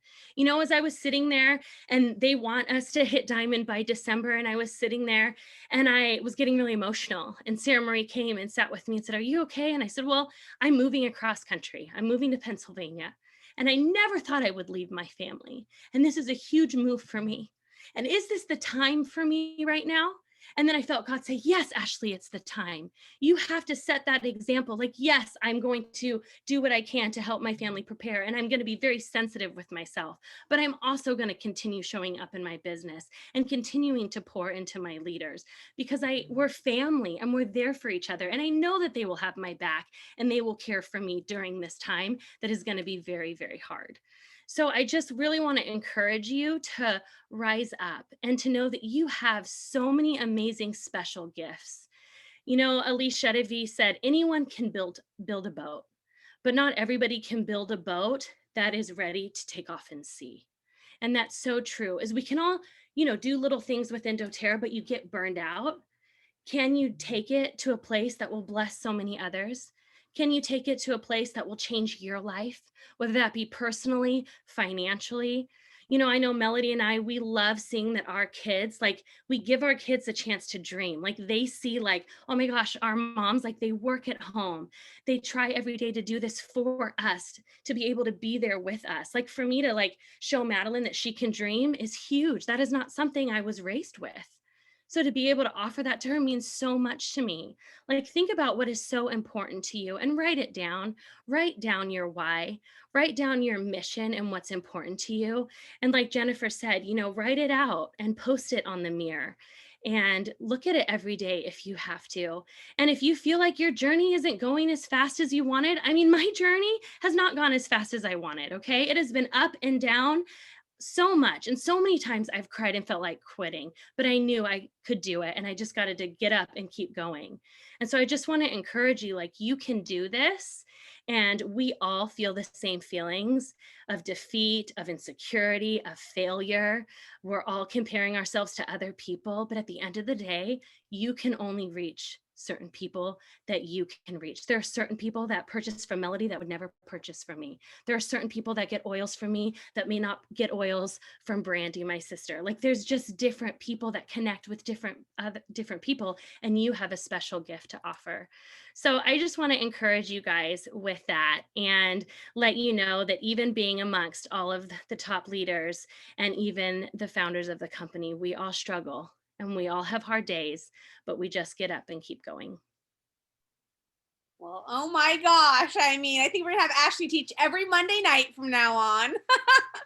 As I was sitting there and they want us to hit diamond by December, and I was sitting there and I was getting really emotional. And Sarah Marie came and sat with me and said, are you okay? And I said, well, I'm moving across country. I'm moving to Pennsylvania. And I never thought I would leave my family. And this is a huge move for me. And is this the time for me right now? And then I felt God say, yes, Ashley, it's the time. You have to set that example. Like, yes, I'm going to do what I can to help my family prepare. And I'm going to be very sensitive with myself, but I'm also going to continue showing up in my business and continuing to pour into my leaders, because we're family and we're there for each other. And I know that they will have my back and they will care for me during this time that is going to be very, very hard. So I just really want to encourage you to rise up and to know that you have so many amazing special gifts. Elise Chedevi said, anyone can build a boat, but not everybody can build a boat that is ready to take off in sea. And that's so true. Is we can all, do little things within doTERRA, but you get burned out. Can you take it to a place that will bless so many others? Can you take it to a place that will change your life, whether that be personally, financially? I know Melody and I, we love seeing that our kids, like, we give our kids a chance to dream. Like, they see, like, oh my gosh, our moms, like, they work at home. They try every day to do this for us, to be able to be there with us. Like, for me to, like, show Madeline that she can dream is huge. That is not something I was raised with. So to be able to offer that to her means so much to me. Like, think about what is so important to you and write it down. Write down your why, write down your mission and what's important to you. And like Jennifer said, write it out and post it on the mirror and look at it every day if you have to. And if you feel like your journey isn't going as fast as you wanted, I mean, my journey has not gone as fast as I wanted, okay? It has been up and down so much. And so many times I've cried and felt like quitting, but I knew I could do it. And I just got to get up and keep going. And so I just want to encourage you, like, you can do this. And we all feel the same feelings of defeat, of insecurity, of failure. We're all comparing ourselves to other people. But at the end of the day, you can only reach certain people that you can reach. There are certain people that purchase from Melody that would never purchase from me. There are certain people that get oils from me that may not get oils from Brandy, my sister. Like, there's just different people that connect with different people, and you have a special gift to offer. So I just want to encourage you guys with that and let you know that even being amongst all of the top leaders and even the founders of the company, we all struggle and we all have hard days, but we just get up and keep going. Well, oh my gosh. I mean, I think we're gonna have Ashley teach every Monday night from now on.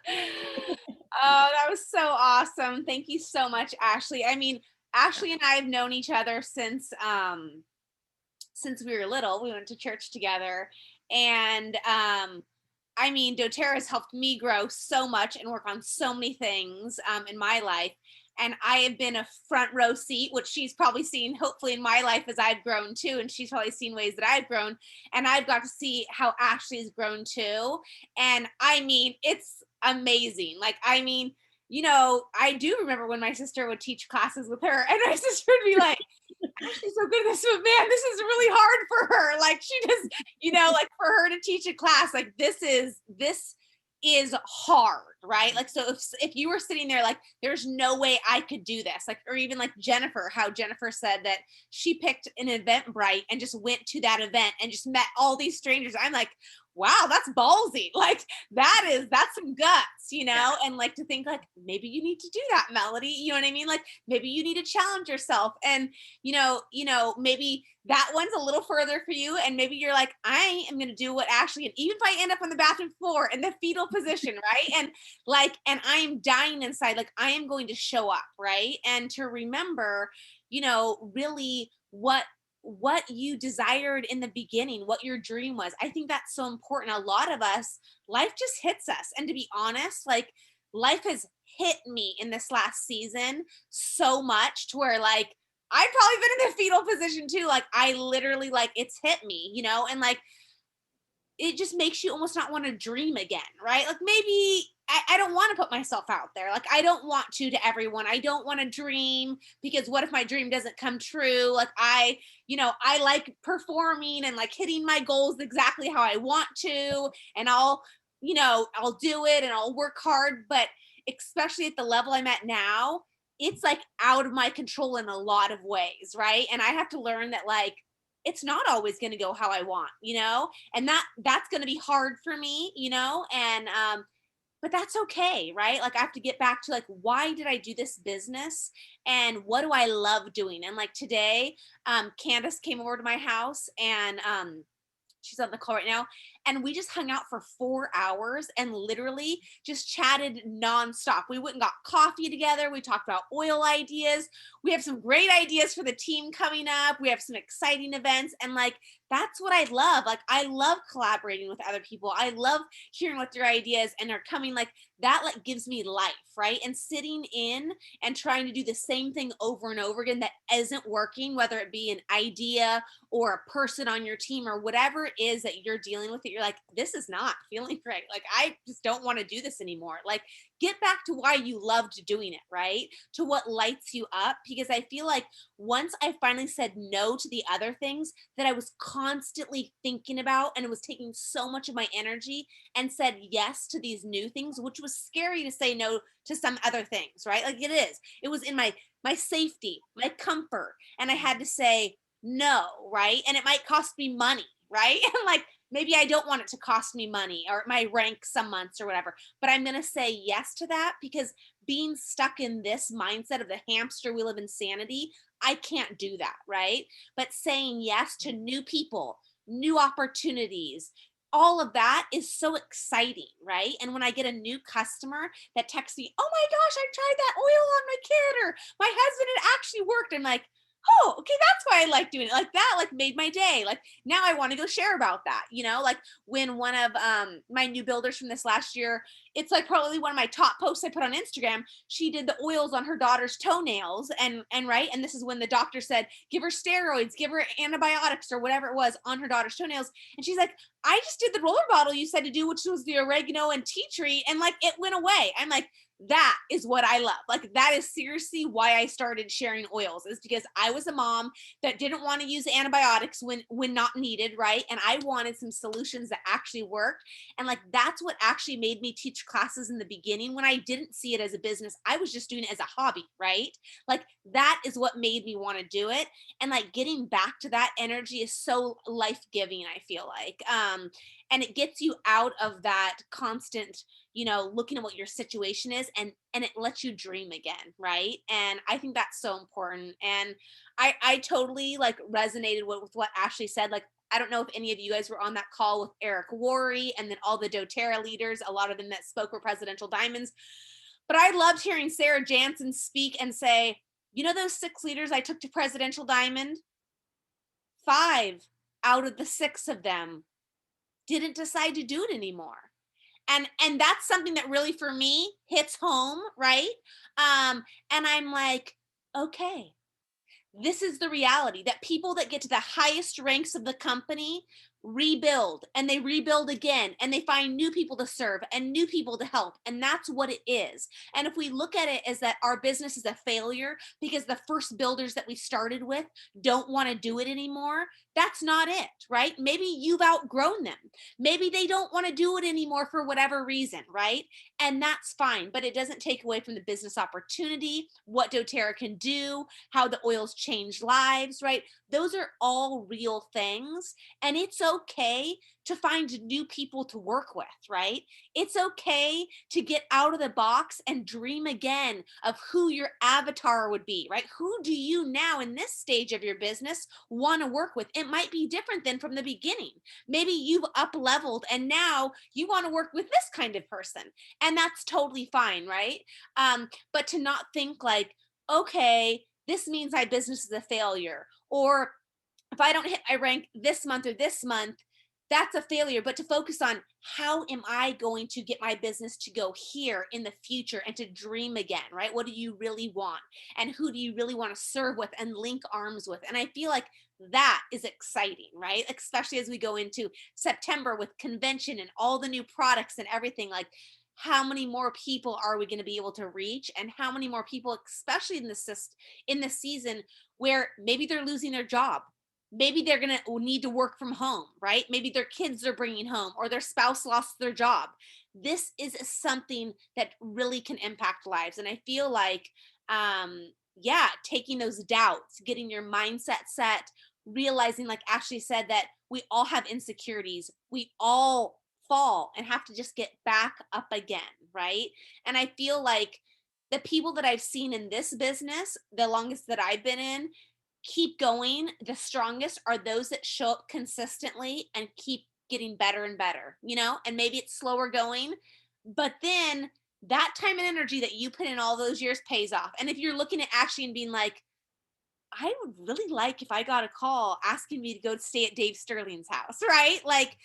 Oh, that was so awesome. Thank you so much, Ashley. I mean, Ashley and I have known each other since we were little. We went to church together. And I mean, doTERRA has helped me grow so much and work on so many things in my life. And I have been a front row seat, which she's probably seen hopefully in my life as I've grown too. And she's probably seen ways that I've grown. And I've got to see how Ashley's grown too. And I mean, it's amazing. Like, I mean, I do remember when my sister would teach classes with her and my sister would be like, Ashley's so good at this, but man, this is really hard for her. Like, she just, like, for her to teach a class, like, this is hard, right? Like, so if you were sitting there like, there's no way I could do this, like, or even like Jennifer, how Jennifer said that she picked an Eventbrite and just went to that event and just met all these strangers. I'm like, wow, that's ballsy. Like, that's some guts, Yeah. and like, to think like, maybe you need to do that, Melody, you know what I mean? Like, maybe you need to challenge yourself, and maybe that one's a little further for you, and maybe you're like, I am going to do what Ashley, and even if I end up on the bathroom floor in the fetal position, right? And I am dying inside, like, I am going to show up, right? And to remember, really what you desired in the beginning, what your dream was. I think that's so important. A lot of us, life just hits us. And to be honest, like, life has hit me in this last season so much to where, like, I've probably been in the fetal position too. Like, I literally, like, it's hit me, and like, it just makes you almost not want to dream again, right? Like, maybe I don't want to put myself out there. Like, I don't want to everyone. I don't want to dream, because what if my dream doesn't come true? Like, I like performing and like hitting my goals exactly how I want to. And I'll do it and I'll work hard. But especially at the level I'm at now, it's like out of my control in a lot of ways, right? And I have to learn that, like, it's not always going to go how I want, and that's going to be hard for me, and but that's okay, right? Like, I have to get back to, like, why did I do this business and what do I love doing? And like today, Candace came over to my house, and she's on the call right now, and we just hung out for 4 hours and literally just chatted nonstop. We went and got coffee together. We talked about oil ideas. We have some great ideas for the team coming up. We have some exciting events, and like, that's what I love. Like, I love collaborating with other people. I love hearing what their ideas and are coming, like, that like gives me life, right? And sitting in and trying to do the same thing over and over again that isn't working, whether it be an idea or a person on your team or whatever it is that you're dealing with, that you're like, this is not feeling great. Like, I just don't want to do this anymore. Like, get back to why you loved doing it, right? To what lights you up. Because I feel like once I finally said no to the other things that I was constantly thinking about, and it was taking so much of my energy, and said yes to these new things, which was scary to say no to some other things, right? Like, it was in my safety, my comfort. And I had to say no, right? And it might cost me money, right? And like, maybe I don't want it to cost me money or my rank some months or whatever, but I'm going to say yes to that because being stuck in this mindset of the hamster wheel of insanity, I can't do that, right? But saying yes to new people, new opportunities, all of that is so exciting, right? And when I get a new customer that texts me, oh my gosh, I tried that oil on my kid, or my husband, it actually worked. I'm like, oh, okay, that's why I like doing it. Like that, like made my day. Like now I want to go share about that, like when one of my new builders from this last year, it's like probably one of my top posts I put on Instagram. She did the oils on her daughter's toenails and right. And this is when the doctor said, give her steroids, give her antibiotics or whatever it was on her daughter's toenails. And she's like, I just did the roller bottle you said to do, which was the oregano and tea tree. And like, it went away. I'm like, that is what I love. Like that is seriously why I started sharing oils, is because I was a mom that didn't want to use antibiotics when not needed, right? And I wanted some solutions that actually worked. And like that's what actually made me teach classes in the beginning when I didn't see it as a business. I was just doing it as a hobby, right? Like that is what made me want to do it. And like getting back to that energy is so life-giving, I feel like. And it gets you out of that constant looking at what your situation is, and it lets you dream again, right? And I think that's so important. And I totally like resonated with what Ashley said. Like I don't know if any of you guys were on that call with Eric Worre and then all the doTERRA leaders, a lot of them that spoke were Presidential Diamonds, but I loved hearing Sarah Jansen speak and say, those 6 leaders I took to Presidential Diamond, 5 out of the 6 of them didn't decide to do it anymore. And that's something that really for me hits home, right? And I'm like, okay, this is the reality, that people that get to the highest ranks of the company rebuild, and they rebuild again, and they find new people to serve and new people to help. And that's what it is. And if we look at it as that our business is a failure because the first builders that we started with don't want to do it anymore, that's not it, right? Maybe you've outgrown them. Maybe they don't want to do it anymore for whatever reason, right? And that's fine, but it doesn't take away from the business opportunity, what doTERRA can do, how the oils change lives, right? Those are all real things. And it's okay to find new people to work with, right? It's okay to get out of the box and dream again of who your avatar would be, right? Who do you now in this stage of your business want to work with? It might be different than from the beginning. Maybe you've up leveled and now you want to work with this kind of person, and that's totally fine, right? But to not think like, okay, this means my business is a failure, or if I don't hit my rank this month or this month, that's a failure. But to focus on how am I going to get my business to go here in the future and to dream again, right? What do you really want? And who do you really want to serve with and link arms with? And I feel like that is exciting, right? Especially as we go into September with convention and all the new products and everything. Like, how many more people are we going to be able to reach, and how many more people, especially in the season where maybe they're losing their job, maybe they're going to need to work from home, right? Maybe their kids are bringing home, or their spouse lost their job. This is something that really can impact lives. And I feel like taking those doubts, getting your mindset set, realizing, like Ashley said, that we all have insecurities, we all fall and have to just get back up again, right? And I feel like the people that I've seen in this business, the longest that I've been in, keep going the strongest are those that show up consistently and keep getting better and better, and maybe it's slower going, but then that time and energy that you put in all those years pays off. And if you're looking at Ashley and being like, I would really like if I got a call asking me to go stay at Dave Sterling's house, right? Like,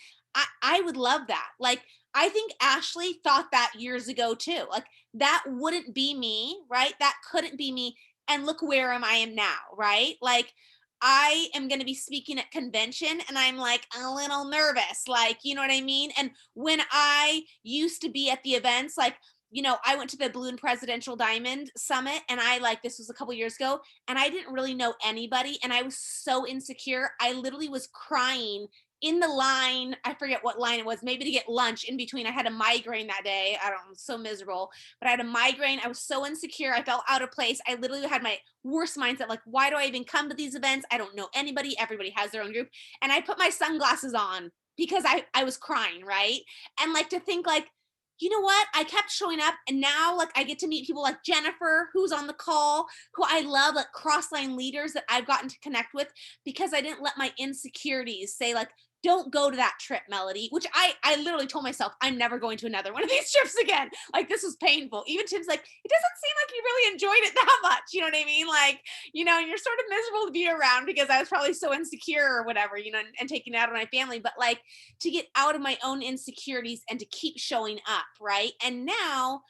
I would love that. Like, I think Ashley thought that years ago too. Like, that wouldn't be me, right? That couldn't be me. And look where I am now, right? Like, I am going to be speaking at convention and I'm like a little nervous, like, you know what I mean? And when I used to be at the events, like, I went to the Balloon Presidential Diamond Summit, and this was a couple years ago, and I didn't really know anybody, and I was so insecure. I literally was crying in the line. I forget what line it was, maybe to get lunch in between. I had a migraine that day. I don't know, so miserable, but I had a migraine. I was so insecure. I felt out of place. I literally had my worst mindset. Like, why do I even come to these events? I don't know anybody. Everybody has their own group. And I put my sunglasses on because I was crying, right? And like to think like, you know what? I kept showing up and now like I get to meet people like Jennifer, who's on the call, who I love, like cross-line leaders that I've gotten to connect with because I didn't let my insecurities say like, don't go to that trip, Melody, which I literally told myself I'm never going to another one of these trips again. Like this was painful. Even Tim's like, it doesn't seem like you really enjoyed it that much. You know what I mean? Like, you know, you're sort of miserable to be around because I was probably so insecure or whatever, you know, and taking it out on my family. But like to get out of my own insecurities and to keep showing up, right? And now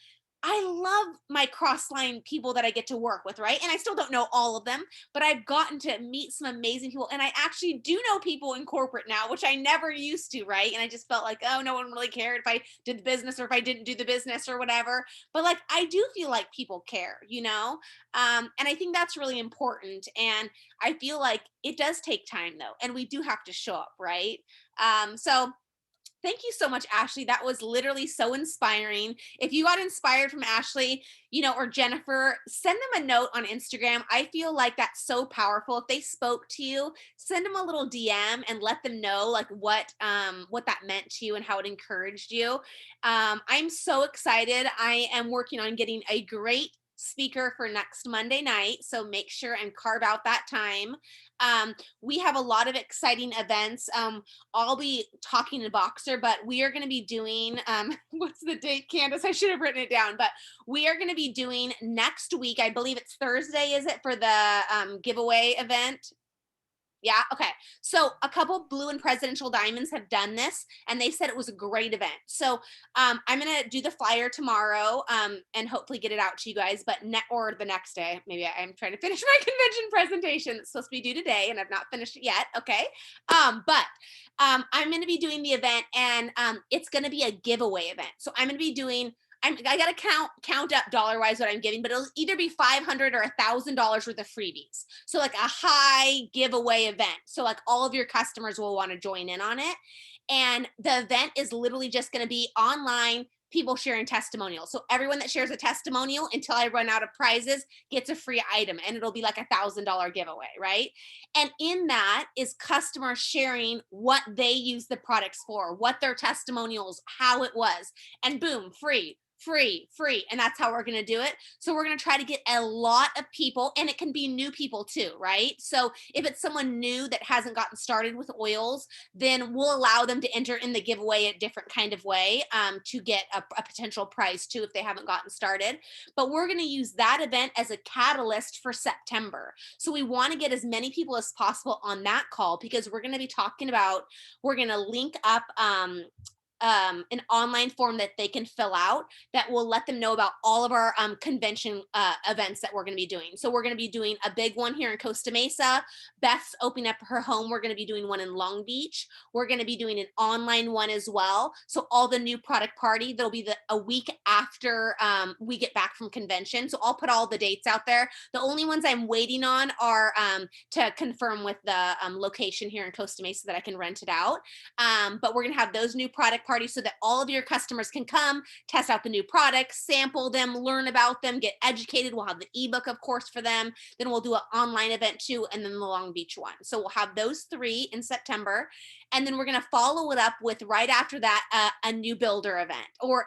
I love my cross-line people that I get to work with, right? And I still don't know all of them, but I've gotten to meet some amazing people. And I actually do know people in corporate now, which I never used to, right? And I just felt like, oh, no one really cared if I did the business or if I didn't do the business or whatever. But like, I do feel like people care, you know? And I think that's really important. And I feel like it does take time though. And we do have to show up, right? So thank you so much, Ashley. That was literally so inspiring. If you got inspired from Ashley, you know, or Jennifer, send them a note on Instagram. I feel like that's so powerful. If they spoke to you, send them a little DM and let them know like what that meant to you and how it encouraged you. I'm so excited. I am working on getting a great speaker for next Monday night. So make sure and carve out that time. We have a lot of exciting events. I'll be talking to Boxer, but we are going to be doing, what's the date, Candace? I should have written it down, but we are going to be doing next week. I believe it's Thursday, is it, for the giveaway event? Yeah. Okay. So a couple Blue and Presidential Diamonds have done this and they said it was a great event. So I'm going to do the flyer tomorrow and hopefully get it out to you guys, but or the next day. Maybe I'm trying to finish my convention presentation. It's supposed to be due today and I've not finished it yet. Okay. But I'm going to be doing the event and it's going to be a giveaway event. So I'm going to be doing I got to count up dollar wise what I'm giving, but it'll either be $500 or $1,000 worth of freebies. So like a high giveaway event. So like all of your customers will want to join in on it. And the event is literally just going to be online, people sharing testimonials. So everyone that shares a testimonial until I run out of prizes gets a free item and it'll be like $1,000 giveaway, right? And in that is customers sharing what they use the products for, what their testimonials, how it was, and boom, free. And that's how we're going to do it. So we're going to try to get a lot of people, and it can be new people too, right? So if it's someone new that hasn't gotten started with oils, then we'll allow them to enter in the giveaway a different kind of way to get a potential prize too if they haven't gotten started. But we're going to use that event as a catalyst for September. So we want to get as many people as possible on that call because we're going to be talking about, we're going to link up an online form that they can fill out that will let them know about all of our convention events that we're going to be doing. So we're going to be doing a big one here in Costa Mesa. Beth's opening up her home. We're going to be doing one in Long Beach. We're going to be doing an online one as well. So all the new product party, there'll be a week after we get back from convention. So I'll put all the dates out there. The only ones I'm waiting on are to confirm with the location here in Costa Mesa that I can rent it out. But we're going to have those new product party so that all of your customers can come test out the new products, sample them, learn about them, get educated. We'll have the ebook, of course, for them. Then we'll do an online event too, and then the Long Beach one. So we'll have those 3 in September. And then we're going to follow it up with right after that, a new builder event or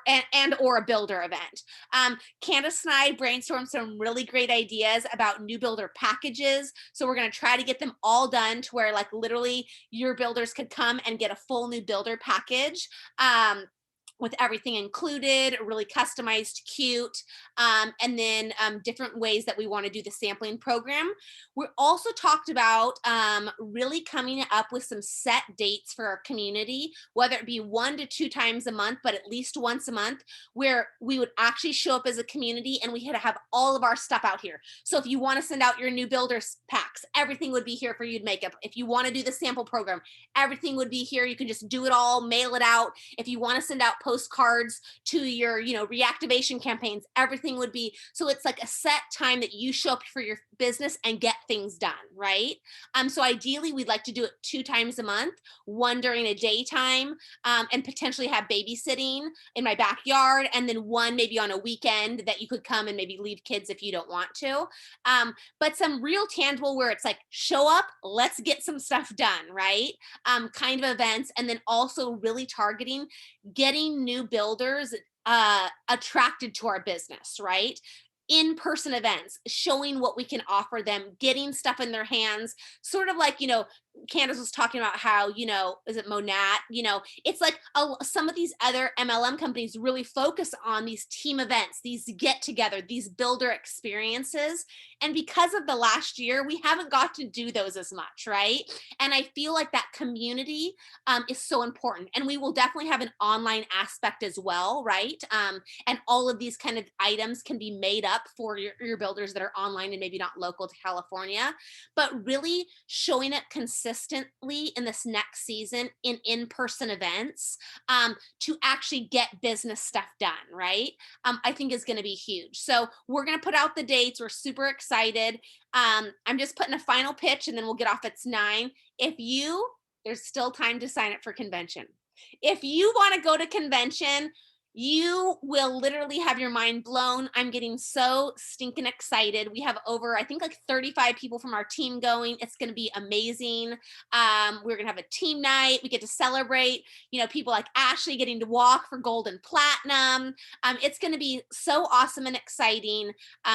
a builder event. Candace and I brainstormed some really great ideas about new builder packages. So we're going to try to get them all done to where like literally your builders could come and get a full new builder package. With everything included, really customized, cute, and then different ways that we want to do the sampling program. We also talked about really coming up with some set dates for our community, whether it be 1 to 2 times a month, but at least once a month, where we would actually show up as a community and we had to have all of our stuff out here. So if you want to send out your new builders packs, everything would be here for you to make up. If you want to do the sample program, everything would be here. You can just do it all, mail it out. If you want to send out postcards to your, reactivation campaigns, everything would be, so it's like a set time that you show up for your business and get things done, right? So ideally we'd like to do it 2 times a month, one during a daytime, and potentially have babysitting in my backyard, and then one maybe on a weekend that you could come and maybe leave kids if you don't want to. But some real tangible where it's like, show up, let's get some stuff done, right? Kind of events, and then also really targeting getting new builders attracted to our business, right? In-person events, showing what we can offer them, getting stuff in their hands, sort of like, Candace was talking about how, is it Monat? It's like some of these other MLM companies really focus on these team events, these get together, these builder experiences. And because of the last year, we haven't got to do those as much, right? And I feel like that community is so important. And we will definitely have an online aspect as well, right? And all of these kind of items can be made up for your builders that are online and maybe not local to California, but really showing it consistently in this next season in-person events to actually get business stuff done, right? I think is going to be huge. So we're going to put out the dates. We're super excited. I'm just putting a final pitch and then we'll get off at 9. There's still time to sign up for convention. If you want to go to convention, you will literally have your mind blown. I'm getting so stinking excited. We have over, I think, like 35 people from our team going. It's going to be amazing. We're going to have a team night. We get to celebrate, people like Ashley getting to walk for gold and platinum. It's going to be so awesome and exciting.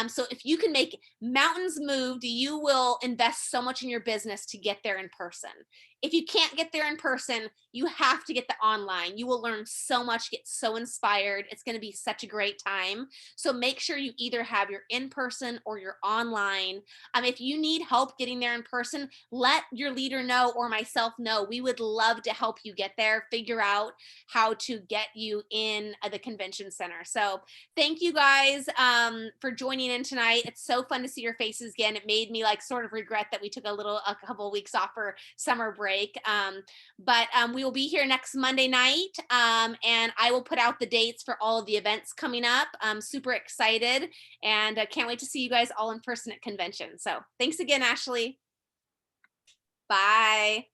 So if you can make mountains moved, you will invest so much in your business to get there in person. If you can't get there in person, you have to get the online. You will learn so much, get so inspired. It's going to be such a great time. So make sure you either have your in-person or your online. If you need help getting there in person, let your leader know or myself know. We would love to help you get there, figure out how to get you in the convention center. So thank you guys for joining in tonight. It's so fun to see your faces again. It made me sort of regret that we took a couple of weeks off for summer break. But we will be here next Monday night, and I will put out the dates for all of the events coming up. I'm super excited and can't wait to see you guys all in person at convention. So thanks again, Ashley. Bye.